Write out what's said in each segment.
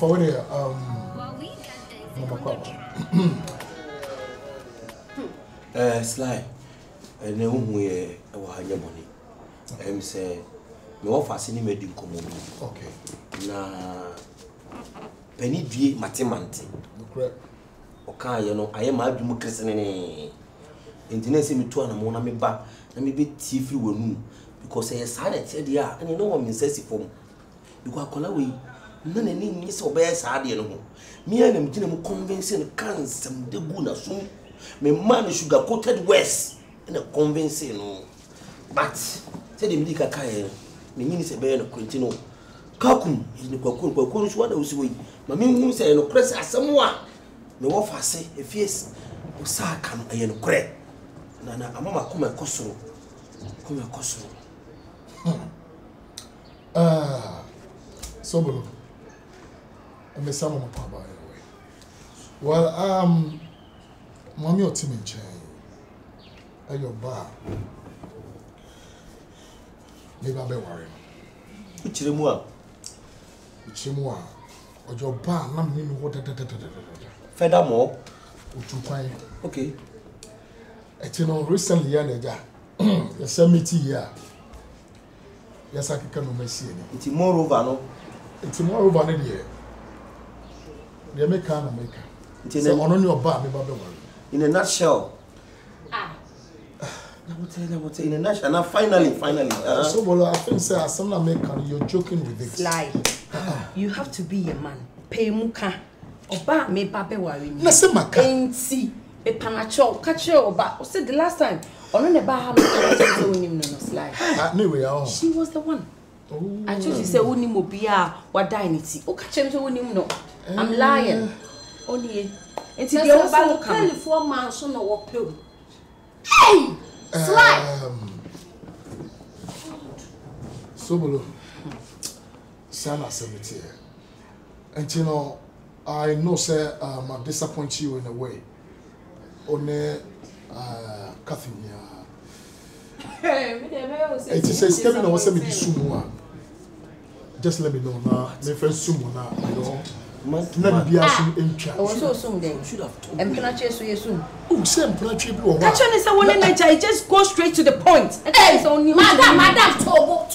for there, SLY, and no way or higher money. Say, me offer sending me common. Okay. Na penny due matemanti. Correct. Okay, you know, I am a democracy. Internet me to an amona me back, and me be tea free because I decided there, and you know what me says it for. Because I call away, none any miss or bear sad, you know. Me and him didn't convince and can some de guna soon. Me man sugar coated west in a convincing, no. But, said him, Dick, I me means a bear and continue. Kakum is the Kokun, what I was with. My mean say, no press as someone. No offer say, if yes, OSAA can I no crack. Nana, a mama come a cosso. Come a cosso. Sobolo. I may some of my papa. Well, mommy or Tim in chain. At your bar. Maybe I'll be worried. Which remua? Which remua? Or your bar, not me, what Furthermore, okay. You know, recently, you sent me tea here. Yes, I can see it. It's moreover, no? It's moreover, no, dear. The American maker. It's on your bar, in a nutshell. In a nutshell, now finally. So, well, I think, sir, some American, you're joking with it. SLY. You have to be a man. Pay muka. Oba me babe worry me. Listen, Maka. Enti. A panacho. Catch your oba. I said the last time. On the bar, SLY. Anyway, she was the one. I told you, say, Uni Mobia, what dignity. Oh, catch him to him, no. I'm lying. Only. It's a girl about 4 months on the walk. Hey! SLY! Sobolo. Sana Cemetery. And you know, I know, sir, I disappoint you in a way. Only, Catherine. It says, Kevin, I was saying, just let me know now. My friend Sumo now, you know. Never be asking in chat. I was so soon then. Should have told me. And Penache so soon. Oh, same Penache. Catch on is a one in nature. Just go straight to the point. Hey, Madam Tobo,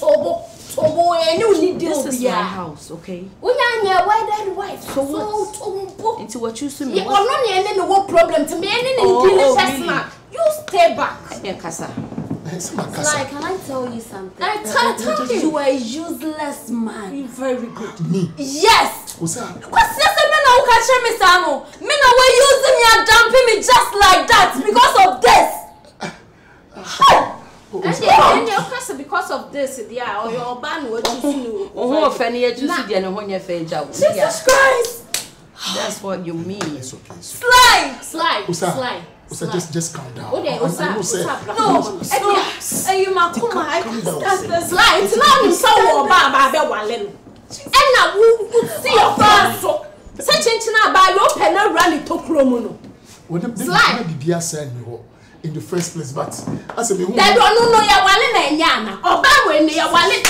and you need this is my house, okay? We are your wedded wife. So what? Into what you see me? You are not any no problem to me. Any you stay back. Yeah, Casa. SLY, can I tell you something? I tell you. You are a useless man. You're very good. Me? Yes. What's that? Because yes, me no catch me sano. Me no way using me and dumping me just like that because of this. And your person because of this, yeah, or your ban what you see. Oh, Fanny, you see the one you failed job. Jesus Christ. That's what you mean. It's okay. SLY. Just calm down. Okay, no, you ma SLY. It's not so bad, Walen. And now we see your father. Such a by your pen and run it to Cromono. SLY in the first place, but I said, they don't know your Walen and Yana. Or when they are Walen,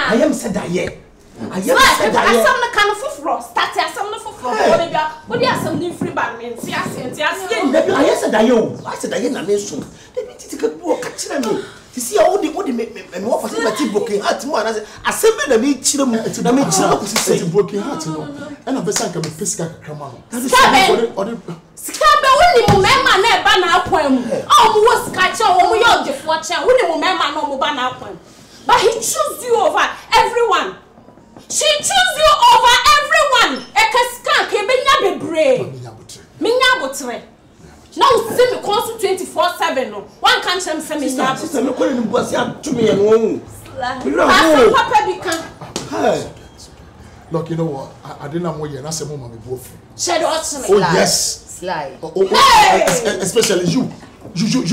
I am said that yet. I am some kind of frost. That's some of what are some new free bad men? I said, I am a nation. They take a walk at me. You see, all the and what for the broken heart. I said, I meet children to the mention broken heart. And a person can be physical. Come on. Scabba only man, never now poem. Oh, was catcher, oh, we are the watcher, only man, no mobile poem. But he chose you over everyone. She choose you over everyone. Ekaskan kebenya bebre. Minyabotre. Now see me close to 24/7 no. One can't say me now. Sister me calling him boss ya to me and one. Papa become. Look, you know what? I didn't know what you're not saying, Mama. Shed oh yes. SLY. Especially you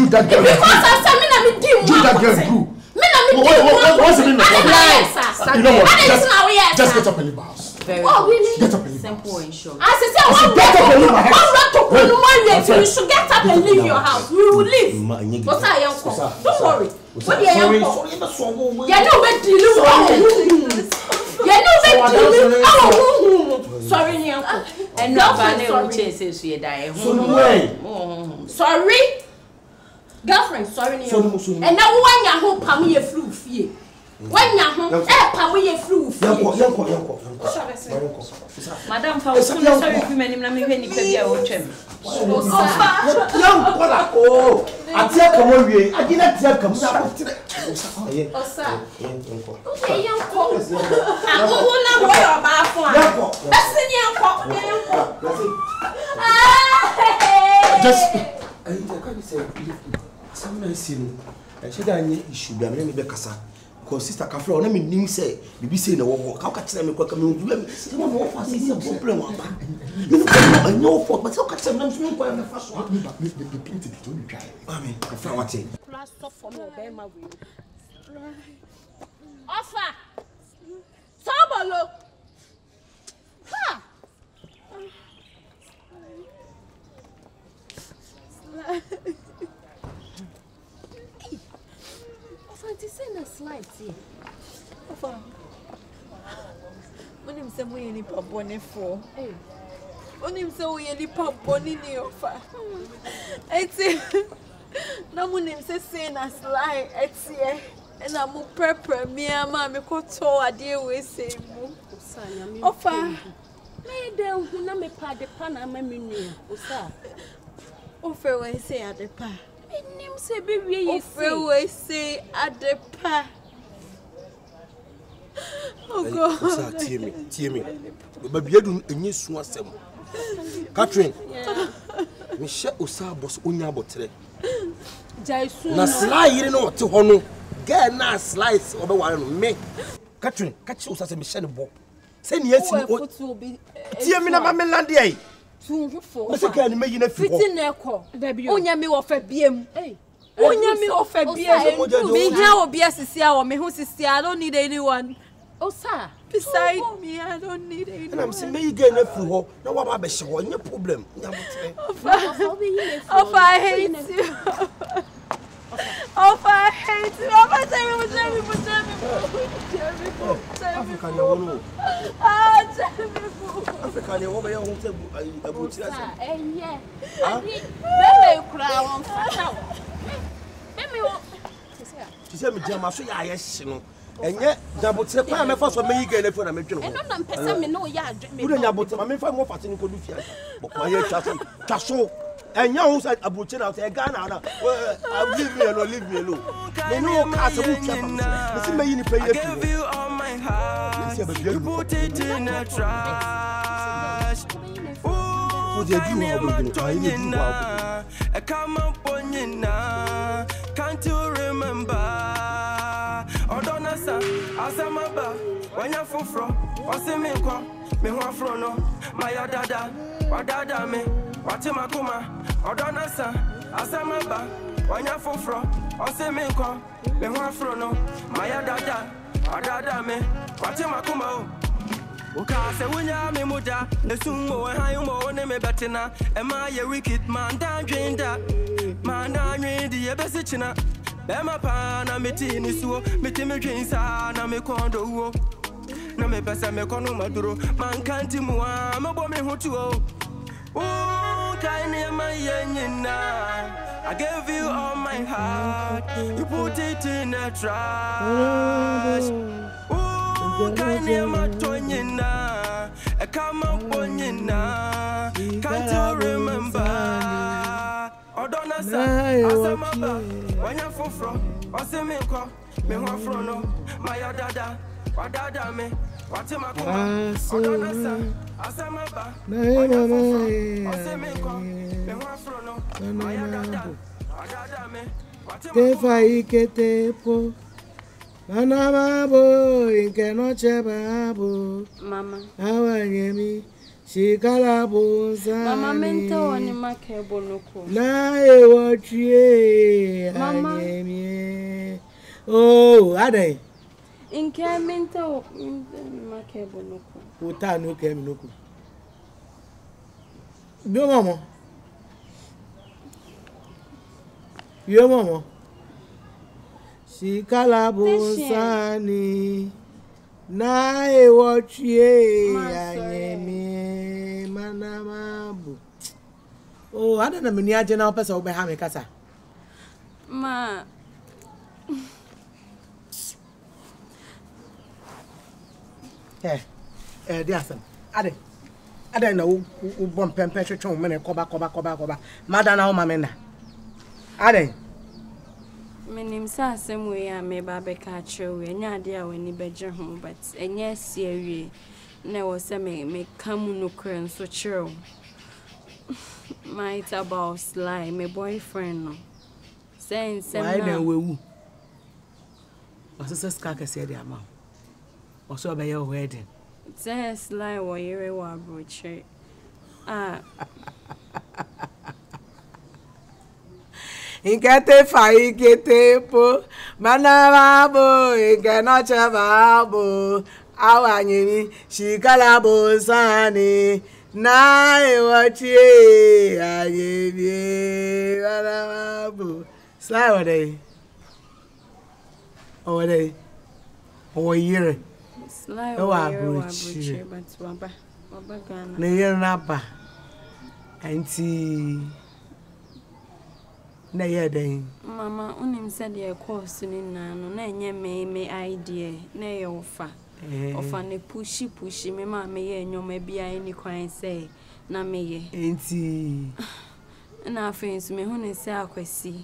that girl. Because I said me you that girl grew. What's the meaning of that? You know what? Just get up and leave my house. Really? Get up and leave simple and short. As I said, you should get up and leave your house. We will leave. What's our young don't worry. What are you? Yeah, no, but you Sorry, ni uncle. And no banana chances we die. Sorry. Girlfriend, sorry, ni uncle. And now when you home, pam ye flu fee. When you home, pam ye flu fee. Madam, for sorry if you many many baby or chem. Oh, I tell come on, I didn't tell come. Osa. Okay, young folk. I won't know what about for. That's the young folk. Just I can't say someone I see. I said I should be a name Becassa. Because Sister Cafro, let me name say, be saying a walk. How catch them? Someone more fast is a problem. I know for, but how catch them? I'm going to first one. The plenty to try. I mean, I found what thing. Offer. Sobolo. Ha. Offer, say na slide here. Offer. When him say we any pabone for. Hey. When him say we any pabone ni offer. Eti. Na when him say na slide eti. And I'm a prepper, me and mammy caught so a dear way say, Offer. May them who na me pa de pan and me Osa. Offer when say at the pa. And name say baby ye Offer when say at the pa. Oh God. Osa, tear me. But you don't any swasem. Catherine. Michelle Osa boss unya botre. Na SLY you know what to hono. Get na slice over one me. Catherine, catch us as a Michelle Bob. Send yes, will be. Tear me na mamland day. What's a can make you fitting their call? Onya me offer BM. Onya me offer BM. Me here will be a CCR, me who's CCR. I don't need anyone. Osa. Beside me, I don't need anyone. And I'm saying, may you get a few. No, what about show? No problem. I hate you. Oh, I hate you. Oh, African, you know. African, you over here won't say about you. Yeah. Baby, cry on fire. She said, me, Jam, I say, yes, you know. And yet, double check. I'm a first one, may you get a phone. I'm a and I'm person, me know, yeah, you don't know, I'm in 5 more fasting could do. But my head, Tasso. And you said about it out a Ghana. Well, leave me alone. They know cast a book. Listen, may you pay you all my heart. You put it in a trash. Oh, they do come up on you now. Can't you remember? Oh, don't answer. Asamaba, when you're for, what's the me no, my dada, what dada me. Watimakuma, Odonasa, Asamaba, Wanya Fofro, Oseminko, Benwafrono, Maya Dada, Adada me, Watimakuma. Ukase Winya Memuda, the Sumo and Hayumo Neme Batina, and my wicked man down drained that. Man down drained the Ebesichina, Bema Pana, Metini Suo, Metimi Drinsa, Namekondo, Name Pesa Mekono Maduro, Man Cantimua, Mabome Hotuo. Oh, I gave you all my heart. You put it in a trash. Oh, come up on you now. Can't you remember? Oh, don't answer. When you're for Oseminko, Mewafrono, my dada, what dada me, what am I going to Asamaba, Mama. She calabosa. Mama mento ani makebo loko. Na e watchie. Mama. Oh, ade. Inke mento makebo loko. Uta no kem loko. Bio mama. Yo mama. She calabosa ni. Na e watch ye ayemi manamabu. Oh, I don't know many agena person obe ha me kasa. Ma. Dear son. Ade na wo bom pempe twetwe me ne koba. Madana wo mamena. Ade. Menim sa asem we a me ba be ka kire we nya ade a wani beje ho but enye asie wie na wo se me kamu no kre nso kire. My about SLY my boyfriend no. Saying why na wewu. Wasa ska ka se de ama. Waso be your wedding. Say SLY wo yere wa broche. Ah. Ingete fai gete po manarabo ingenoche babo awanyemi shikalabo sani na ewachi ayebi manarabo SLY wade owade owoyire SLY wo yere wa broche but waba Ghana ne yere na ba anti na yeden mama unim said your course ni na no na enye me idea na ye ofa ne pushy me ma me ye nyoma bia ni kwan say na me ye enti na friends me hu ne say akwasi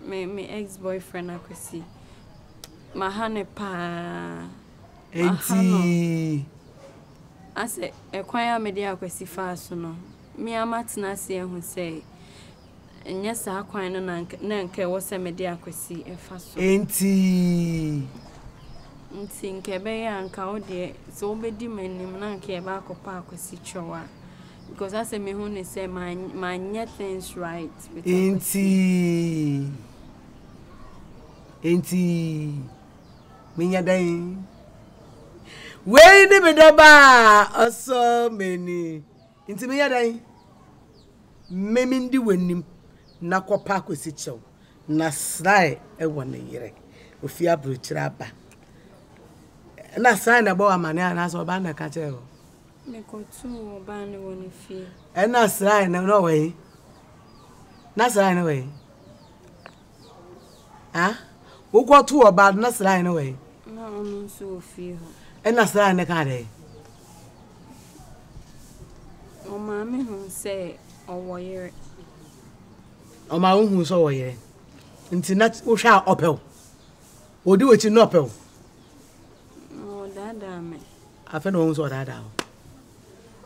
me ex boyfriend akwasi ma hane pa enti ase ekwan ya me dia akwasi fa so no me amatena se hu say enya sa kwan no na nke wo se me dia akwasi efa so enti nke be ya nka wo de so obedi manim na nke e ba akopa akwasi chowa because I say me hu ne say my things right with enti minya dan we ni be doba also many enti minya dan memindi wanim na kopa akwasi chew na SLY e wona yire ofi abrochira aba na SLY na bo amane ana so ba na ka chew me ko tu oba ne woni fi e na SLY na no we na SLY na we wo ko tu oba na SLY na we na onu so fi ho e na SLY na ka de o ma me hu say owo yire o ma hu so wo yire nti na wo hwa opel odi wechi no opel o dada me afa na wo so dada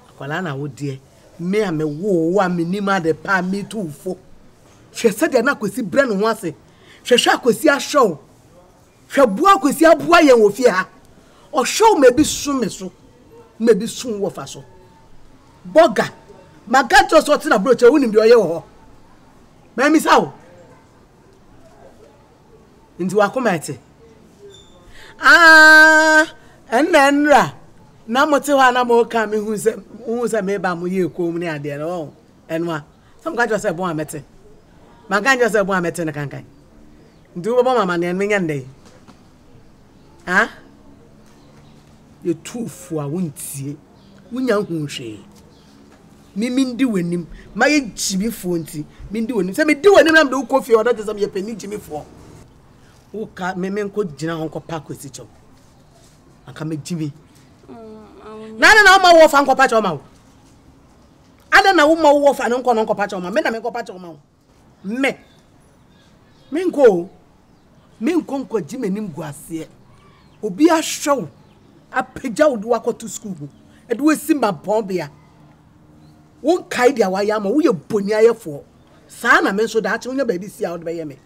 akwala na wo die me a me wo wa me nima de pa me tufo hwe se de na kwesi bre no ho ase hwe akwesi ahwo hwe bua akwesi abua ye wo fie ha o hwo me bi su me so me bi su wo fa so boga magato so tina broche wonim de oye wo ma mi sawo nti wakomete enenra na mote wa na mo ka me hu se me ba mo ye kom ni ade no enwa sam ka jo se bon amete ma ka jo se bon amete ne kankan nti wo ba mama ne me nyande ye tufu a wontie wonya hu hwe mindi wanim ma ye jibi fo nti mindi wanim se me di wanim na me do kofi oda te sam ye pani jimi fo wo ka me nko gina ho nko pa kwesi cho aka me jimi na ma wo fa nko pa cho ma wo ada na wo ma wo fa nko pa cho ma me na me nko pa cho ma wo me nko jimi nim guase obi a hwew apagya wo do akoto school e do simba bombia won kai dia wa ya ma wo ye boni ayefo saa na me so da ache wonya ba bi si a wo be ye me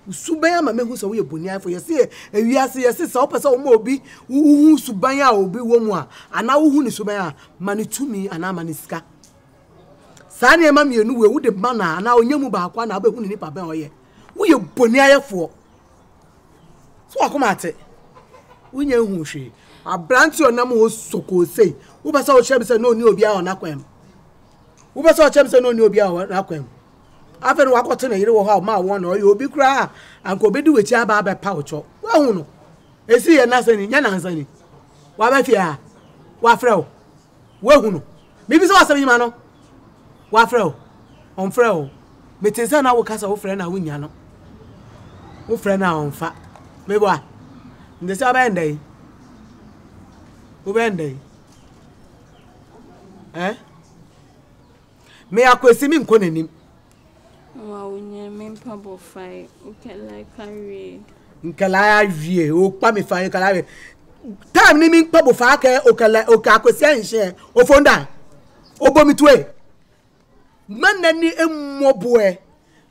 usuban ya ma me hu so wo ye boni ayefo ye se ewiase ye se so opese wo ma obi hu suban ya obi wo mu a ana wo hu ni suban a mani tumi ana mani sika saa na ma mienu we wo de mana ana onyamu ba akwa na ba hu ni nipa ban oye wo ye boni ayefo so akoma ate wonya hu hwe abranti onam ho soko sei wo ba sa wo hye bi se no ni obi a ona kwam wo ba sa wo hye bi se no ni obi a ona kwam afere wakote na yire wo ha ma wo na oye obi kura anko obedi wechi aba pa ocho wo hu no Esi ye na sani, nya na ansani. Wa ba fia. Wa frɛ o. Wa hu no. Me bi so asɛm yima no. Wa frɛ o. On frɛ o. Me te sɛ na wo kasa wo frɛ na wo nya no. Wo frɛ na on fa. Me bo a. Nde sɛ ba ndai. Wo ba ndai. Me akwesi mi nko nanim. Wa unye me mpa bo fai. Okay like carry. Nkala awie o pa me fa nkala awie. Time ni mi mpa bo fa ka okala akwesi anhye. O fonda. Obo mi tuwe. Man nani emmoboe.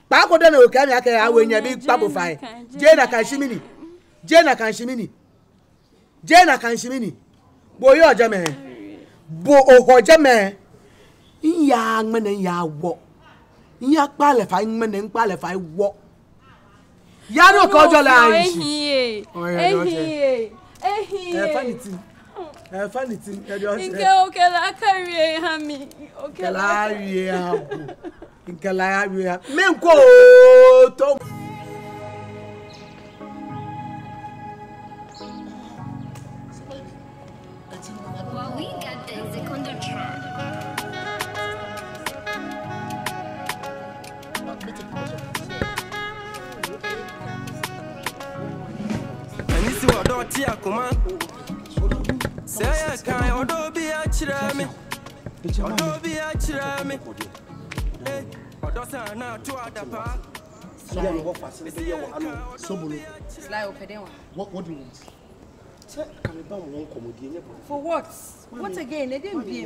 Pa ko de na okami aka awenya bi pa bo fa. Je na kanshimini. Je na kanshimini. Je na kanshimini. Bo yo jame. Bo ohoje me. Iya ngmene ya wo. Iya pa le fa ngmene npa le fa wo. Ya no ko jo la nshi. Fanity. Inke okay la carry hami. Okay la carry abu. Inke la awie. Menko to. Well, we got the on the track. Say can odo bi a chira me. Odo bi a chira me. Odo sa na to adapa. Sobolo. SLY opede one. What do you want? For what? What again? They didn't be.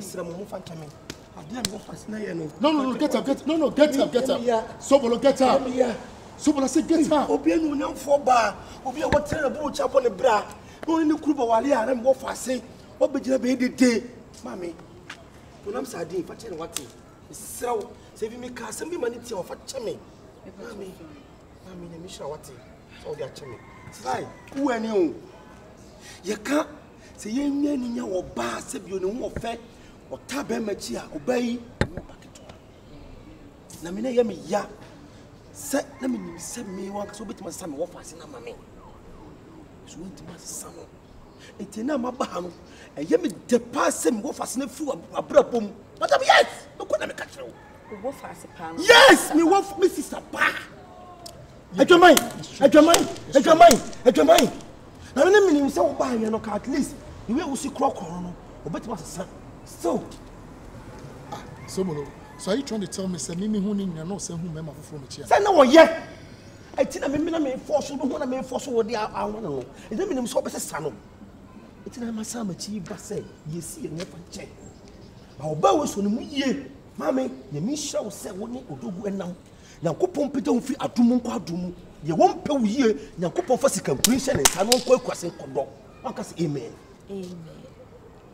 No, get up. Sobolo, get up. Sobolo, say get up. Obienu nyam for bar. Obi what terrible chap on the bra. No in the kruba wali and what for say. What be the day, mammy? When I'm sardine for telling what so saving me car, send me money to for chummy. Mammy, the mission what so they are chummy. SLY, who are you? You can't say you ain't your bar, save you no more fat or tab machia, obey. Namina yami ya. Set let me send me one so bit my son what for saying mammy. So went to my son. It's in my baham. And yemi depass him what for saying fool a brabum. But I'm yes, no good I'm a catcher. What for a pan? Yes, me want me sister pa. At your mind. Now, let me say, buy you know, at least you will see crock or bet was a son. So, Sobolo, so are you trying to tell me, say, Mimi Huning, and no say who member from the chair? say no one yet. I think I mean, force you when I may force what they are. I want to know. It doesn't mean so better son. It's in my son, achieve, but say, you see, and never check. Our bow was on me, mammy, the Michelle said, what you do and now. Now, coupon pit on free at Dumum. You won't pay here, now coupon for second completion and I won't quite crossing Kodo. One can say amen. Amen.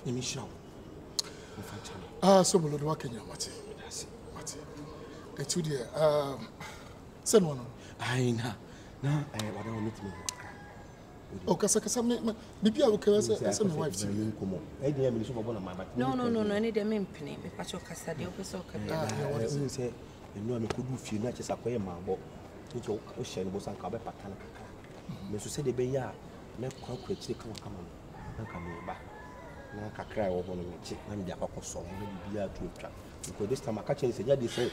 Michelle. Sobolo, what can you, Mati? It's too dear. Send one. I know. I don't meet me. Oh, Casa, maybe I will carry some wife to you. No, I need a mimpenny. Me pacho casa de opeso I say, you know, I could do few natures acquire my book. Your ocean was uncovered Pantana. Mr. said the Bayer, let concrete come on. Come back. Now I cry over me, and the upper song will be a true trap. Because this time I catch it, they say,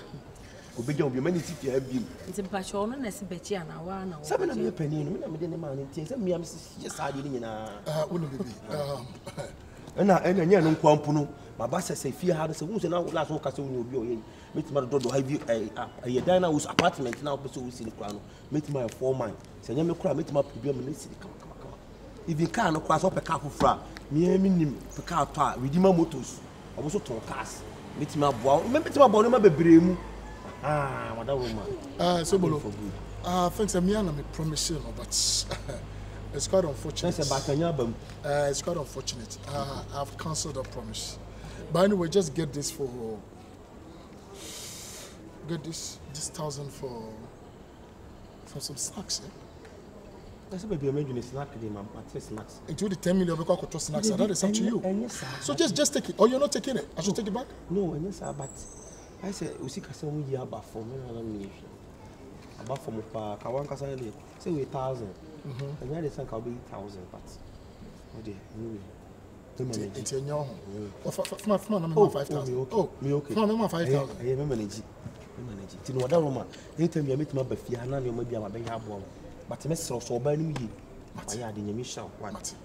will be young, many cities have been. It's a passion, and as a betty and a one. 7 penny, and then the man in tears, and me, yes, I didn't. And I don't quampuno. My boss says, if you had a solution, now last walk as soon you'll be meet my daughter, have you a diner whose apartment now pursue in the crown, meet my 4 mine. Say, you may cry, meet my problem in the city. Come. If you can't cross up a car for fra, me minim for car part, with my motors. I was also cast. Meet my boy, remember to my body, my baby. What that woman. Sobolo, thanks, I'm a promise, but. It's quite unfortunate. It's quite unfortunate. I've cancelled that promise. But anyway, just get this for. Get this 1,000 for some snacks. That's a baby snack. Snacks. Into the 10 million because I could snacks. That is up to you. So just take it. Or you're not taking it. I should take it back. No, yes, sir. But I said, we see some year about for me. About for my park. I want to say 1,000. And you had a son called 1,000, but oh dear, it's a young. Oh, for 5,000. Oh, me okay. For 5,000. I remember it. You know that woman. They tell me I meet my Buffy and I'm maybe I'm a baby bomb. But the message so by me. I had in your mission. What?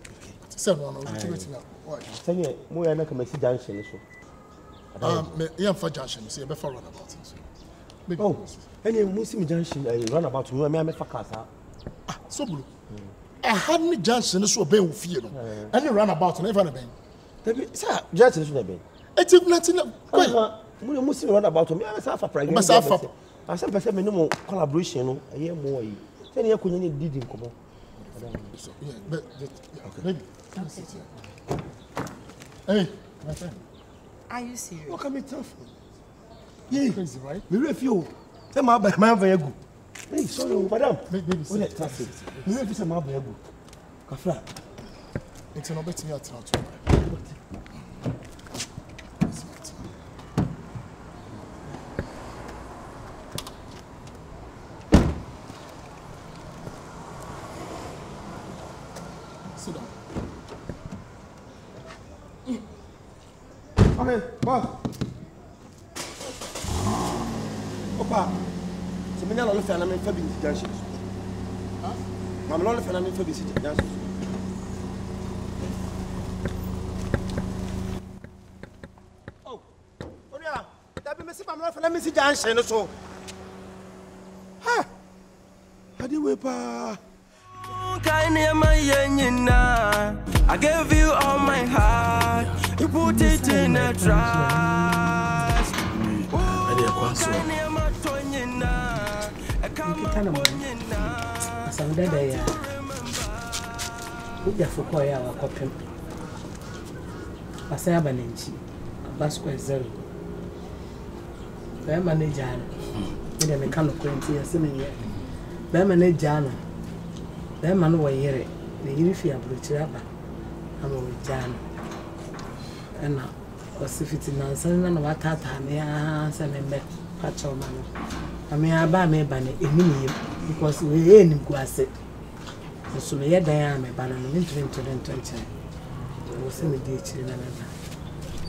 Send one. Why? Tell me, more I make a message junction. Yeah, for junction. See, before runabout. Oh, any Muslim junction, I run about me. I make for casa. SOBOLO. I hadn't junction so be with you. Any runabout never been. Sir, junction should have been. It's nothing. We must run about me. I have a pregnant. I said, I no collaboration. I hear more. Then you couldn't did him come on. Yeah, but maybe. Hey, my friend. Are you serious? What can be tough? Yeah, crazy, right? We refuse. Say my very good. Hey, sorry, madam. Baby, we let us it. We refuse my very good. Kafla. It's an obet me at now. Sit down. Okay, boss. Opa. So me na lo fe na me fa bi junction. Ha? Ma me lo fe na me fa bi junction. Oh. Onia, da bi me se ma lo fe na me si junction so. Ha. Hadi we pa. I gave you all my heart. You put it in a trust. That man was here. The Unifia Bruchaba. I'm with Jan. And I was if it's in answering and what I may answer and met Pacho Man. I may have me banner a minute because we ain't in Guasset. So me had Diana banner in 2020. I was in the ditch in another.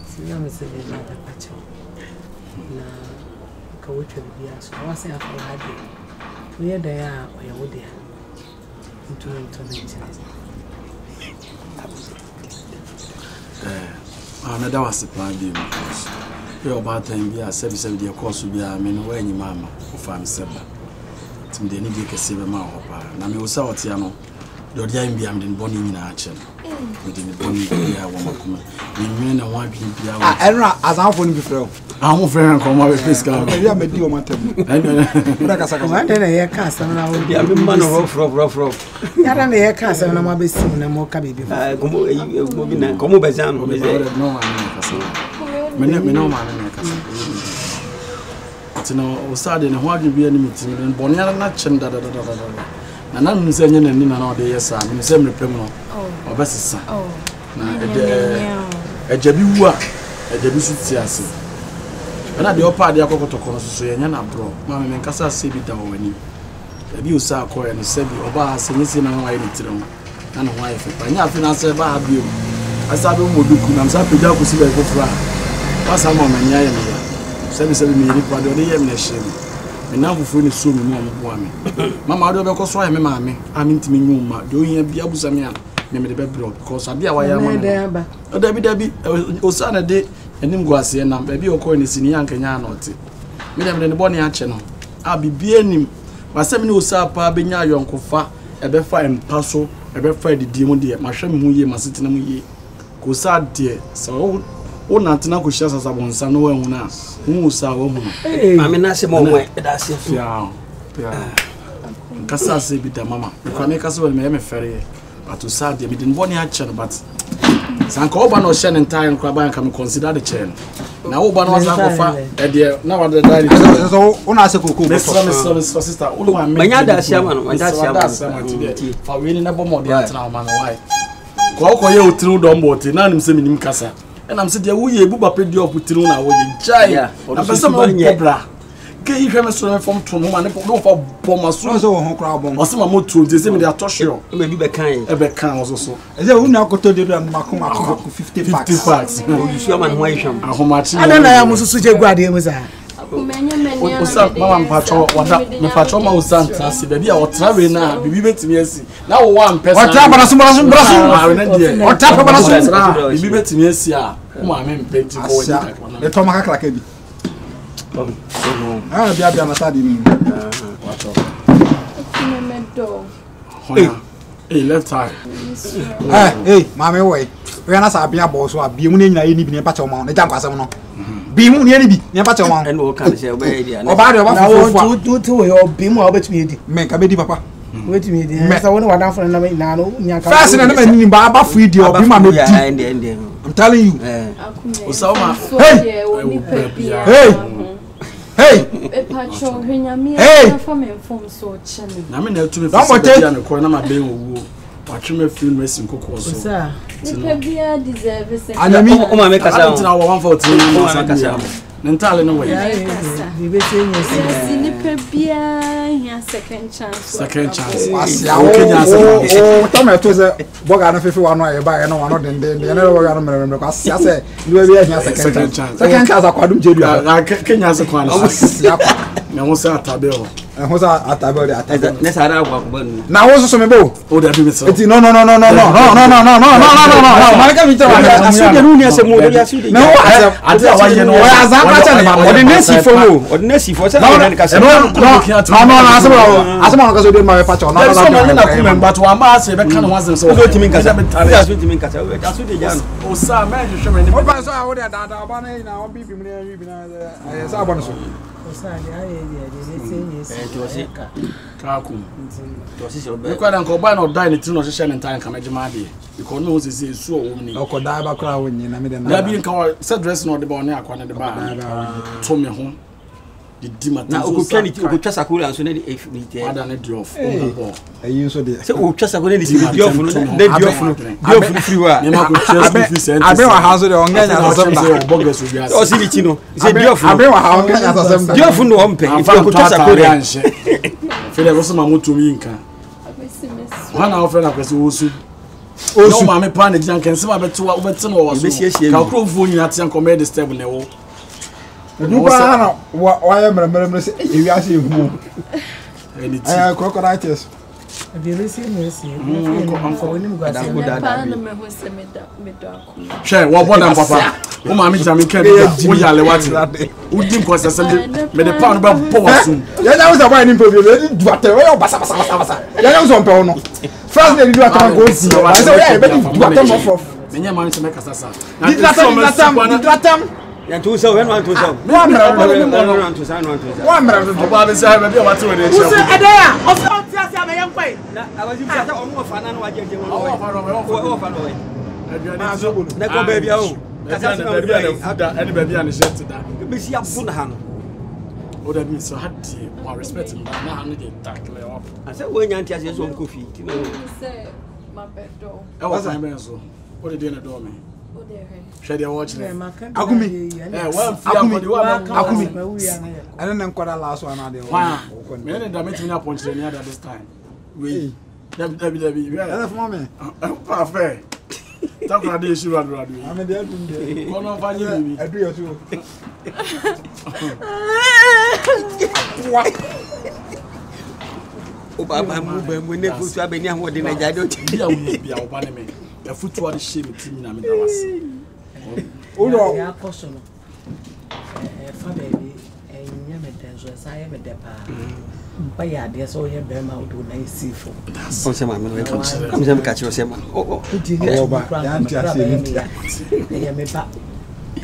So you must say another Pacho. Now, coach will be asked. I was saying I had it. We had Diana or your wood. That was the plan. You about time be a service of the course will be a man when mamma of I'm seven. Tim the need to save a mouth. Now, me was out Tiano. The other be I'm in Bonnie in action. Within the Bonnie, I won't come. We men and one people. As I'm going before. I'm friend come over please come. Yeah, me do my time. I don't hear cast and I will be a man rough. You don't hear cast and I'm a bit soon and more cabby before. Come over, Zan. No man. You know, starting a while you be any meeting and Bonia not chen da. And I'm saying, and Nina, yes, I'm in same criminal or best son. A Jabua, a Jabusiasi. And at the upper, the Akoto, so Yana bro, Mamma and Casa Sabita when you abuse our coin and Sebi or Bass and Nissan and White and wife. I never answered by you. I started Moduku, I'm sorry, Jabu Siba go fly. What's a moment, Yaya? 77 million, but the name is shame. And now we is so many. Mamma, I don't go my mammy. I'm into me, doing a Biabusamia, name the bedroom, because I be a wire. Oh, Debbie, Osana day. And him go see and baby or coin is in young Kenya not. Madame and the bonny channel. I'll be being him. My 7 years up, Benya, your uncle fa, a befa and passo, a befa the demon dear, my shame who ye must sit in a ye. Go sad dear, so old Natina could share us upon some no one else. Who saw a woman? I mean, that's a moment. That's it. Yeah. Cassa say, Bita Mamma. You can make us well, may ferry. But to sad, they didn't want your channel, but. Sankoba no Shannon time crab can consider the chain. Now, Oban was a dear. Now, the diary. So, on us a cook, Mr. Sister, all my Mayada Shaman, my dad's today. For really never more than now, man. Why? Quaco you through Dombo, none him sending him Cassa. And I'm sitting, we Buba paid you up with Truna, or Jaya, or some Yebra. ke yi hwe me so me from to no ma ne for bomb so so ho kra bon o se ma moto de se me dey atosho e be kan e be kan so so e se unu akoto de do makoma 50 packs you see man why sham ahomachi ana na ya mususu je guade mu za Osa mama mpacho wada me pacho ma osanta se bia o travel na bibi betimi asi na wo one person o tra bana so braso o tra bana so bibi betimi asi a wo ma me mpenti ko woni e to maka kraka bi bia na tadi ni wacho Medo. Hey left eye hey mama we na sa bia bo so abia mu ne nyina ni bi ne pacho ma ne jankwasem no bi mu ne ni bi ne pacho ma and o kan se obey dia o ba de o ba fofo tu we o bi mu a obetumi edi me ka be di papa obetumi edi me sa woni wadan fo na me na no nya ka first na me ni ba ba fu idi o bi ma no di I'm telling you Osama hey Pacho hwenyame Hey! na fa me fom so chene. na me na tu me fi bia me ko na ma ben owo watwe me fi no esi nkoko so sa Nipa bia deserve se. Anami o ma me kasa o na wo 114 o ma me kasa Nentale no way. Bibe tenye si nipa bia here second chance. Second chance. Asia o tama to se boga na fefe wano aye ba e no wano den na boga no mere ko asia se nipa bia here second chance. Second chance akwadum jedu a Kenya se kwan asia kwa. Na wo se atabe o. Ho sa atabe o de atabe. Ne sa ra akwa ko na wo so me bo. O da bi me so. No. Malika mi tara. Asu de nu ni ase mo de asu de. No ade awa ye no. O ya za ka cha ne ordinary for wo ordinary for se na ka se. No asema ka so de ma pa cha no. So na na ku memba to ama ase be kan wasen so. So timi nkasa. Asu timi nkasa. Asu de jan. O sa me hwehwe me ni. O ba so a wo de da ba na na o bi bi na aye sa ba no so. O sa de aye de tenye to se Ka ku. To se so be. Ko da nko ba na o dai ne ti no hwehwe ne ntan ka megema de. Because no se se su o wo ni. O ko dai ba kra wo ni na me de na. Da bi nka se dress no de ba oni akwa ne de ba. To me ho. Di mata na okutwa ni okutwa sakura anso na di efite ada na di off ayi so de se okutwa sakura ni di off no na di off no free wa me ma ko chest free center abe wa ha so de onganya asem da o si ni chi no se di off abe wa ha onganya asem da di off no ompe okutwa sakura anse fele go so ma moto mi nka wana ofre na kwese osu no ma me pa na gian kan se ma beto wa obete no wo so ka kro fu nyina te anko me disturb ne wo Nupa na wa mere se ewi ase hu. Crocodiles. Abi resi ko woni mugasa Pa na me ho se me do akuma. Hwe wo boda papa wo ma me jam kan wo yale wate wo dim ko sese me de pa no ba po wasum ya na wo sa ba ni mpo bi le du ate wo basa ya na wo so mpo no first day du ate go si wa se wo ya be du ate mo prof me nya man se me kasa sa di atam ya tu so when one to so wa mra do ba be say be wate we de che wo se adaya o se o ti ase abayan kwai na abaji bi ata o mo fa na no wa je wo o fa no we na ko be bia o kasa se no be any baby and shirt da be si abu na ha no o da mi so hati wa respect me na ha no dey tackle off ase wo nya ntia se so on kofi ti no Se ma bedo. e wa sa me so o de dey na do me O de he. hwe dey watch me Agumi. Wa fi akodi wa Agumi. Ene na nkwada la so na de. Wa me ne da metimi na ponchire ni ada this time we dabi Ene fo me. pa fe ta kwa de shiru adu Ame de adum de. kono fa nyi bibi Adu yo tu. o ba mu ne fu so abeni ahwo de na jade o ti bia wo ba ne me e futu ade shame timi na me da wase O do ya koso no fa baby enya me tenzo sa ye me de pa ba ya de so ye be ma o do na isifo o se ma me no am se me ka chi o se ma o ba ya nti ase ni ya me ba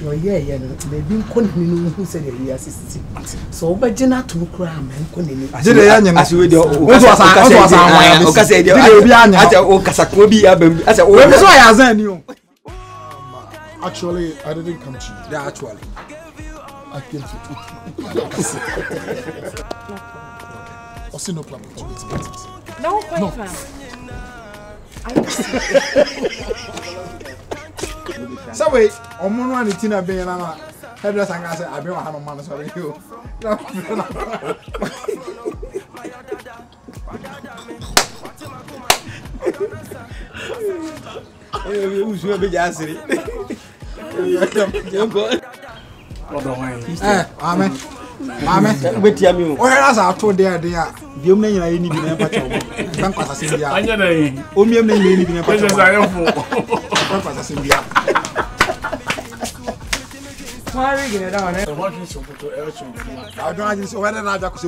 yo ye no baby nkoni ni no se de ya sisi so o ba jina to kura ma nkoni ni jide ya nyina ase we de o so asa o ka se de obi anya ase o kasa ko bi abam ase o we so ya zan ni o. Actually, I didn't come to you. Yeah, actually. I came to I see no plan to it. No question. So wait, omo no ani tina ben na Hairdresser can say, I don't have a man, sorry, you. Who's your big ass? Amen. Wait, Yami. Oh, as I told there, the only thing I need in a patch of India. I know. Only in a patch of India. Why are you getting down? I don't know whether I could say.